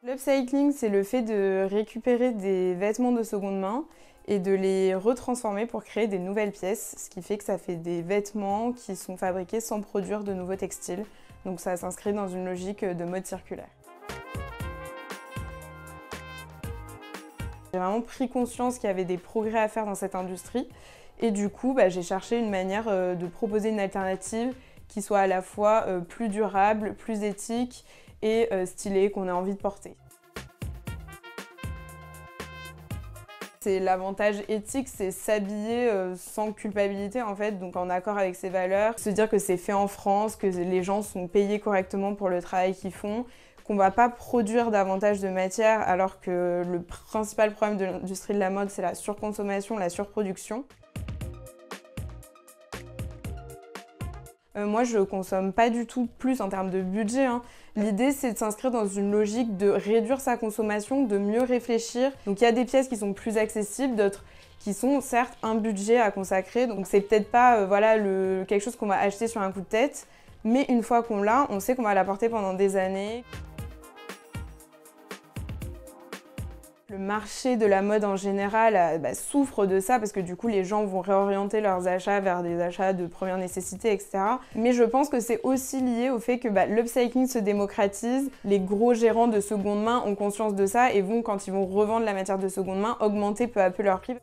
L'upcycling, c'est le fait de récupérer des vêtements de seconde main et de les retransformer pour créer des nouvelles pièces, ce qui fait que ça fait des vêtements qui sont fabriqués sans produire de nouveaux textiles. Donc ça s'inscrit dans une logique de mode circulaire. J'ai vraiment pris conscience qu'il y avait des progrès à faire dans cette industrie et du coup, j'ai cherché une manière de proposer une alternative qui soit à la fois plus durable, plus éthique et stylée, qu'on a envie de porter. C'est l'avantage éthique, c'est s'habiller sans culpabilité en fait, donc en accord avec ses valeurs. Se dire que c'est fait en France, que les gens sont payés correctement pour le travail qu'ils font, qu'on ne va pas produire davantage de matière alors que le principal problème de l'industrie de la mode, c'est la surconsommation, la surproduction. Moi, je consomme pas du tout plus en termes de budget. L'idée, c'est de s'inscrire dans une logique de réduire sa consommation, de mieux réfléchir. Donc il y a des pièces qui sont plus accessibles, d'autres qui sont certes un budget à consacrer. Donc c'est peut-être pas quelque chose qu'on va acheter sur un coup de tête, mais une fois qu'on l'a, on sait qu'on va la porter pendant des années. Le marché de la mode en général souffre de ça parce que du coup les gens vont réorienter leurs achats vers des achats de première nécessité, etc. Mais je pense que c'est aussi lié au fait que l'upcycling se démocratise. Les gros gérants de seconde main ont conscience de ça et vont, quand ils vont revendre la matière de seconde main, augmenter peu à peu leur prix.